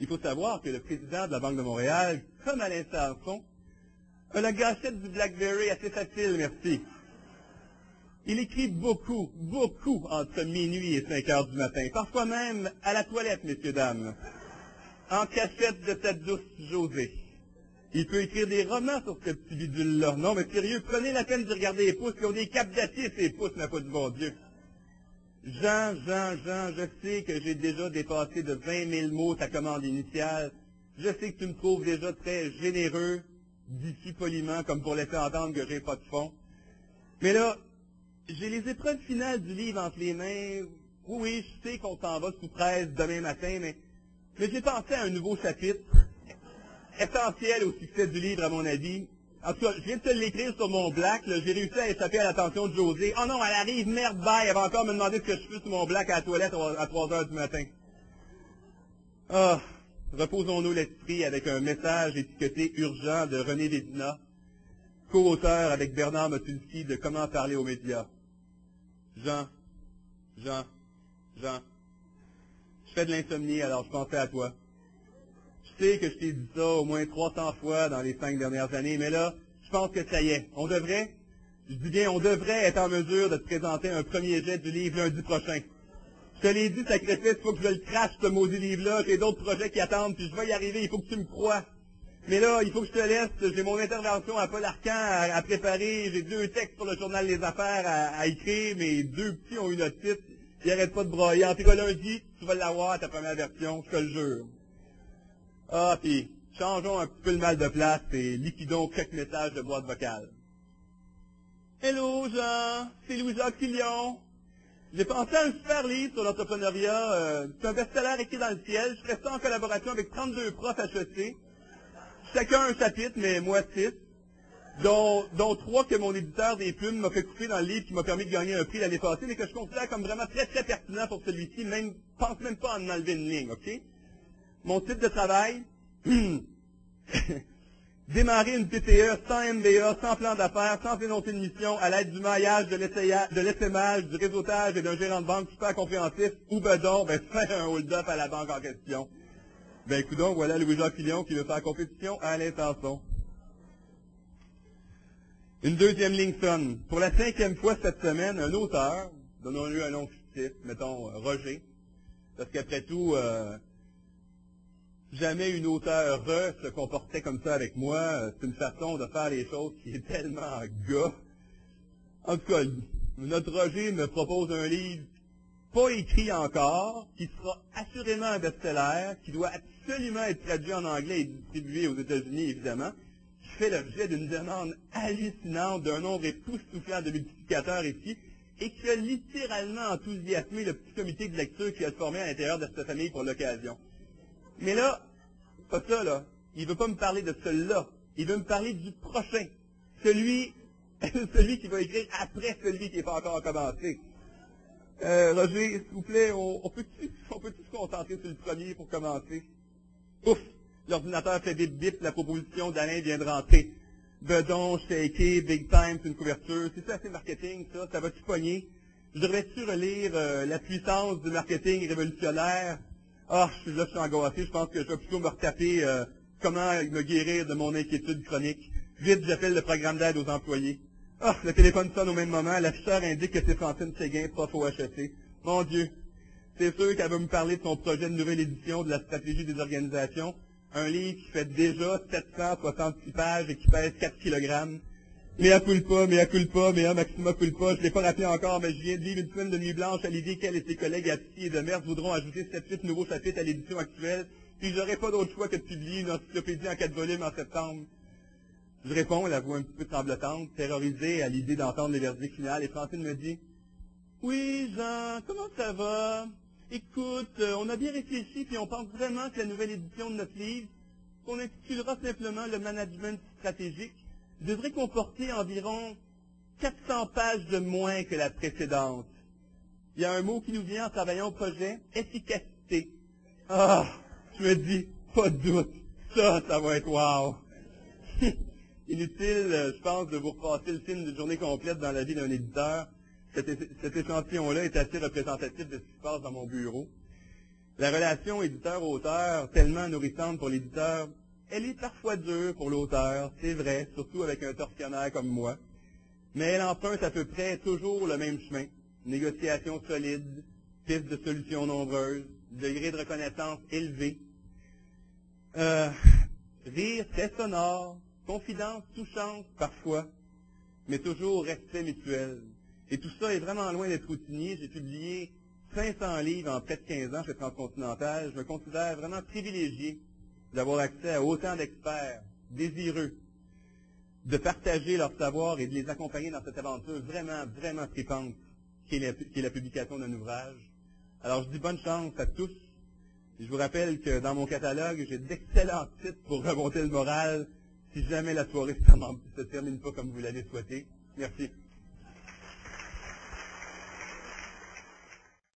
Il faut savoir que le président de la Banque de Montréal, comme Alain Sanson, a la gâchette du BlackBerry assez facile, merci. Il écrit beaucoup, beaucoup entre minuit et 5 heures du matin, parfois même à la toilette, messieurs, dames, en cachette de sa douce Josée. Il peut écrire des romans sur ce petit bidule-là. Non, mais sérieux, prenez la peine de regarder les pouces qui ont des capes d'acier, ces pouces, ma foi du bon Dieu. Jean, je sais que j'ai déjà dépassé de 20 000 mots ta commande initiale. Je sais que tu me trouves déjà très généreux, d'ici poliment, comme pour laisser entendre que j'ai pas de fond. Mais là, j'ai les épreuves finales du livre entre les mains. Oui, je sais qu'on s'en va sous presse demain matin, mais j'ai pensé à un nouveau chapitre, essentiel au succès du livre, à mon avis. En tout cas, je viens de te l'écrire sur mon black, là, j'ai réussi à échapper à l'attention de Josée. Oh non, elle arrive, merde, bye, elle va encore me demander ce que je fais sur mon black à la toilette à 3 heures du matin. Ah, reposons-nous l'esprit avec un message étiqueté urgent de René Védina, co-auteur avec Bernard Motulski de Comment parler aux médias. Jean, je fais de l'insomnie, alors je pensais à toi. Je sais que je t'ai dit ça au moins 300 fois dans les 5 dernières années, mais là, je pense que ça y est. On devrait être en mesure de te présenter un premier jet du livre lundi prochain. Je te l'ai dit, sacrifice, il faut que je le crache, ce maudit livre-là. J'ai d'autres projets qui attendent, puis je vais y arriver, il faut que tu me crois. Mais là, il faut que je te laisse. J'ai mon intervention à Paul Arcan à préparer. J'ai 2 textes pour le journal Les Affaires à écrire. Mes 2 petits ont une otite. Ils n'arrêtent pas de broyer. En tout cas, lundi, tu vas l'avoir, ta première version, je te le jure. Ah, puis, changeons un peu le mal de place et liquidons quelques messages de boîte vocale. Hello, Jean, c'est Louis-Jacques Fillon. J'ai pensé à un super livre sur l'entrepreneuriat. C'est un best-seller écrit dans le ciel. Je ferai ça en collaboration avec 32 profs HEC. Chacun un chapitre, mais moi 6. Dont 3 que mon éditeur des plumes m'a fait couper dans le livre qui m'a permis de gagner un prix l'année passée, mais que je considère comme vraiment très, très pertinent pour celui-ci. Pense même pas à en enlever une ligne, OK? Mon titre de travail, démarrer une PTE sans MBA, sans plan d'affaires, sans énoncé de mission, à l'aide du maillage, de l'essaimage, du réseautage et d'un gérant de banque super compréhensif, ou bedon, faire un hold-up à la banque en question. Coudonc, voilà Louis-Jacques Fillon qui veut faire compétition à Alain Sanson. Une deuxième ligne sonne. Pour la 5e fois cette semaine, un auteur, donnons-lui un nom fictif, mettons Roger, parce qu'après tout, jamais une auteure se comportait comme ça avec moi. C'est une façon de faire les choses qui est tellement gars. En tout cas, notre Roger me propose un livre pas écrit encore, qui sera assurément un best-seller, qui doit absolument être traduit en anglais et distribué aux États-Unis, évidemment, qui fait l'objet d'une demande hallucinante d'un nombre époustouflant de multiplicateurs ici, et qui a littéralement enthousiasmé le petit comité de lecture qui a formé à l'intérieur de cette famille pour l'occasion. Mais là, pas ça, là. Il veut pas me parler de celui-là. Il veut me parler du prochain. Celui qui va écrire après celui qui n'est pas encore commencé. Roger, s'il vous plaît, on peut-tu se concentrer sur le premier pour commencer? Ouf! L'ordinateur fait bip bip, la proposition d'Alain vient de rentrer. Bedon, shaké, big time, c'est une couverture. C'est ça, c'est marketing, ça? Ça va-tu pogner? Je devrais-tu relire La puissance du marketing révolutionnaire? Ah, je suis angoissé, je pense que je vais plutôt me retaper comment me guérir de mon inquiétude chronique. Vite, j'appelle le programme d'aide aux employés. Ah, le téléphone sonne au même moment, l'afficheur indique que c'est Francine Séguin, prof au HEC. Mon Dieu, c'est sûr qu'elle va me parler de son projet de nouvelle édition de la stratégie des organisations, un livre qui fait déjà 766 pages et qui pèse 4 kg. Mea culpa, maxima culpa, je l'ai pas rappelé encore, mais je viens de lire une semaine de nuit blanche à l'idée qu'elle et ses collègues Atti et de Merde voudront ajouter 7-8 nouveaux chapitres à l'édition actuelle, puis j'aurai pas d'autre choix que de publier une encyclopédie en 4 volumes en septembre. Je réponds, la voix un petit peu tremblotante, terrorisée à l'idée d'entendre les verdicts finales, et Francine me dit « Oui, Jean, comment ça va? Écoute, on a bien réfléchi, puis on pense vraiment que la nouvelle édition de notre livre, qu'on intitulera simplement le management stratégique, devrait comporter environ 400 pages de moins que la précédente. Il y a un mot qui nous vient en travaillant au projet, efficacité. Ah, je me dis, pas de doute, ça va être wow. Inutile, je pense, de vous repasser le film d'une journée complète dans la vie d'un éditeur. Cet échantillon-là est assez représentatif de ce qui se passe dans mon bureau. La relation éditeur-auteur, tellement nourrissante pour l'éditeur, elle est parfois dure pour l'auteur, c'est vrai, surtout avec un tortionnaire comme moi. Mais elle emprunte à peu près toujours le même chemin. Négociations solides, pistes de solutions nombreuses, degré de reconnaissance élevé. Rire très sonore, confidence touchante parfois, mais toujours respect mutuel. Et tout ça est vraiment loin d'être routinier. J'ai publié 500 livres en près de 15 ans chez Transcontinental. Je me considère vraiment privilégié d'avoir accès à autant d'experts désireux de partager leur savoir et de les accompagner dans cette aventure vraiment, vraiment tripante qui est la publication d'un ouvrage. Alors, je dis bonne chance à tous. Et je vous rappelle que dans mon catalogue, j'ai d'excellents titres pour remonter le moral si jamais la soirée ne se termine pas comme vous l'avez souhaité. Merci.